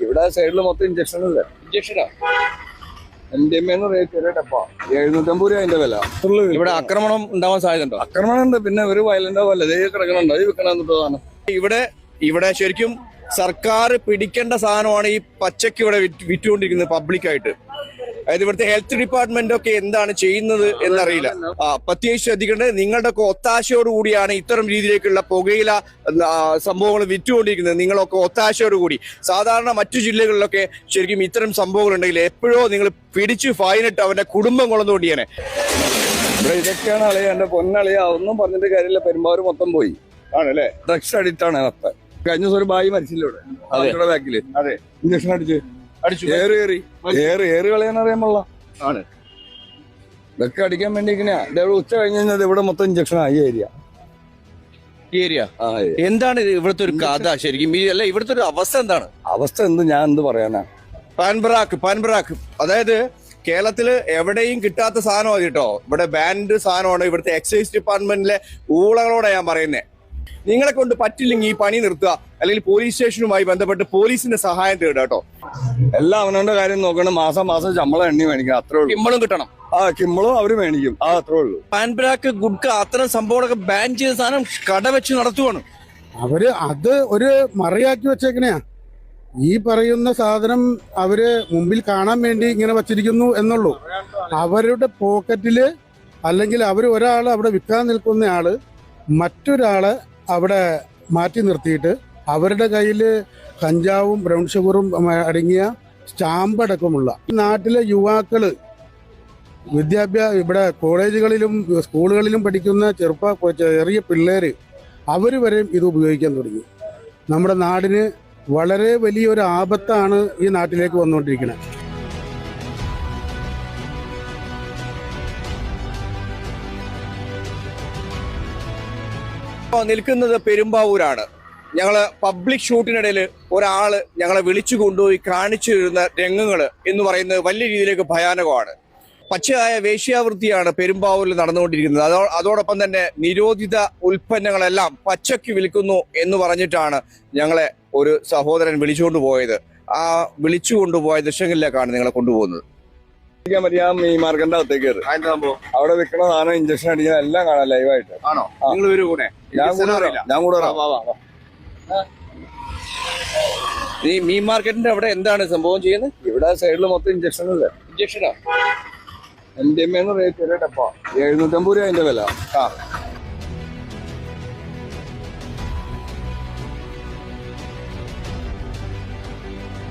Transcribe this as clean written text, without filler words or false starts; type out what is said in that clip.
ഇവിടെ സൈഡിൽ മൊത്തം ഇഞ്ചക്ഷനല്ലേ? ഇഞ്ചക്ഷനാ MDMA ചെറിയ ഡപ്പ 750 രൂപ അതിന്റെ വില. ഇവിടെ ആക്രമണം ഉണ്ടാവാൻ സാധ്യതയുണ്ടോ? ആക്രമണം ഉണ്ട്, പിന്നെ ഒരു വയലന്റ് പോലെ കിടക്കണുണ്ടോ ഈ വിൽക്കണമെന്നിട്ടതാണ്. ഇവിടെ ശരിക്കും സർക്കാർ പിടിക്കേണ്ട സാധനമാണ് ഈ പച്ചക്ക് ഇവിടെ വിറ്റുകൊണ്ടിരിക്കുന്നത് പബ്ലിക്കായിട്ട്. അതായത് ഇവിടുത്തെ ഹെൽത്ത് ഡിപ്പാർട്ട്മെന്റ് ഒക്കെ എന്താണ് ചെയ്യുന്നത് എന്നറിയില്ല. പ്രത്യേകിച്ച് ശ്രദ്ധിക്കേണ്ടത് നിങ്ങളുടെ ഒക്കെ ഒത്താശയോടുകൂടിയാണ് ഇത്തരം രീതിയിലേക്കുള്ള പുകയില സംഭവങ്ങൾ വിറ്റുകൊണ്ടിരിക്കുന്നത്. നിങ്ങളൊക്കെ ഒത്താശയോടുകൂടി. സാധാരണ മറ്റു ജില്ലകളിലൊക്കെ ശരിക്കും ഇത്തരം സംഭവങ്ങൾ ഉണ്ടെങ്കിൽ എപ്പോഴോ നിങ്ങൾ പിടിച്ച് ഫൈനിട്ട് അവന്റെ കുടുംബം കൊള്ളുന്നോണ്ടിയാണ്. ഇവിടെ ഇതൊക്കെയാണ് അളിയ, എന്റെ പൊന്നളിയ, ഒന്നും പറഞ്ഞിട്ട് കാര്യമില്ല. പെരുമ്പാവൂർ മൊത്തം പോയി ആണല്ലേ. ഡ്രഗ്സ് അഡിക്റ്റ് ആണ് മൊത്തം. കഴിഞ്ഞ ദിവസം ഒരു ബായി മരിച്ചില്ല ഇവിടെ ബാക്കില്. അതെ, ഇഞ്ചക്ഷൻ അടിച്ചു ഏറ് കളയാനറിയാമുള്ള ആണ്. ഇതൊക്കെ അടിക്കാൻ വേണ്ടി ഇങ്ങനെ ഉച്ച കഴിഞ്ഞ് കഴിഞ്ഞാൽ ഇവിടെ മൊത്തം ഇഞ്ചക്ഷൻ ആയി ഏരിയ. എന്താണ് ഇവിടുത്തെ ഒരു കഥ ശരിക്കും? അല്ല, ഇവിടുത്തെ ഒരു അവസ്ഥ എന്താണ്? അവസ്ഥ ഞാൻ എന്ത് പറയാനാ? പാൻബ്രാക്ക് അതായത് കേരളത്തില് എവിടെയും കിട്ടാത്ത സാധനമാണ് കേട്ടോ. ഇവിടെ ബാൻഡ് സാധനമാണ്. ഇവിടുത്തെ എക്സൈസ് ഡിപ്പാർട്ട്മെന്റിലെ ഊളകളോടെ ഞാൻ പറയുന്നത്. നിങ്ങളെ കൊണ്ട് പറ്റില്ലെങ്കിൽ ഈ പണി നിർത്തുക, അല്ലെങ്കിൽ പോലീസ് സ്റ്റേഷനുമായി ബന്ധപ്പെട്ട് പോലീസിന്റെ സഹായം തേടുക കേട്ടോ. എല്ലാം അവനവന്റെ കാര്യം നോക്കണം. മാസം ശമ്പളം എണ്ണി മേടിക്കണം, അത്രേ ഉള്ളൂ. കിമ്മളും കിട്ടണം. കിമ്മളും അവര് മേടിക്കും, അത്രേ ഉള്ളൂ. പാൻബ്രാക്ക്, ഗുഡ്ക, അത്തരം സംഭവങ്ങളൊക്കെ ബാൻ ചെയ്ത സാധനം കട വെച്ച് നടത്തുവാണ് അവര്. അത് ഒരു മറയാക്കി വെച്ചേക്കണെയാ. ഈ പറയുന്ന സാധനം അവര് മുമ്പിൽ കാണാൻ വേണ്ടി ഇങ്ങനെ വച്ചിരിക്കുന്നു എന്നുള്ളൂ. അവരുടെ പോക്കറ്റില്, അല്ലെങ്കിൽ ഒരാൾ അവിടെ വിൽക്കാൻ നിൽക്കുന്ന ആള് മറ്റൊരാളെ അവിടെ മാറ്റി നിർത്തിയിട്ട് അവരുടെ കയ്യിൽ കഞ്ചാവും ബ്രൗൺ ഷുഗറും അടങ്ങിയ സ്റ്റാമ്പ് അടക്കമുള്ള ഈ നാട്ടിലെ യുവാക്കള് ഇവിടെ കോളേജുകളിലും സ്കൂളുകളിലും പഠിക്കുന്ന ചെറിയ പിള്ളേര് അവർ വരെ ഇത് ഉപയോഗിക്കാൻ തുടങ്ങി. നമ്മുടെ നാടിന് വളരെ വലിയൊരു ആപത്താണ് ഈ നാട്ടിലേക്ക് വന്നുകൊണ്ടിരിക്കുന്നത്. നിൽക്കുന്നത് പെരുമ്പാവൂരാണ്. ഞങ്ങള് പബ്ലിക് ഷൂട്ടിനിടയിൽ ഒരാള് ഞങ്ങളെ വിളിച്ചു കൊണ്ടുപോയി കാണിച്ചു തരുന്ന രംഗങ്ങൾ എന്ന് പറയുന്നത് വലിയ രീതിയിലേക്ക് ഭയാനകമാണ്. പച്ചയായ വേശ്യാവൃത്തിയാണ് പെരുമ്പാവൂരിൽ നടന്നുകൊണ്ടിരിക്കുന്നത്. അതോടൊപ്പം തന്നെ നിരോധിത ഉൽപ്പന്നങ്ങളെല്ലാം പച്ചയ്ക്ക് വിൽക്കുന്നു എന്ന് പറഞ്ഞിട്ടാണ് ഞങ്ങളെ ഒരു സഹോദരൻ വിളിച്ചുകൊണ്ട് പോയത്. ആ വിളിച്ചു കൊണ്ടുപോയ ദൃശ്യങ്ങളിലേക്കാണ് നിങ്ങളെ കൊണ്ടുപോകുന്നത്. ഈ മാർക്കറ്റിന്റെ അകത്തേക്ക് അവിടെ വിൽക്കണ സാധനം, ഇഞ്ചക്ഷൻ അടിക്കുന്ന എല്ലാം കാണാം ലൈവായിട്ട്. ആണോ? നിങ്ങൾ കൂടെ ഞാൻ കൂടെ ഈ മീൻ മാർക്കറ്റിന്റെ അവിടെ എന്താണ് സംഭവം ചെയ്യുന്നത്? ഇവിടെ സൈഡിൽ മൊത്തം ഇഞ്ചക്ഷനല്ലേ? ഇഞ്ചക്ഷനാ MDMA ചെറിയ ഡപ്പ 750 രൂപ അതിന്റെ വില.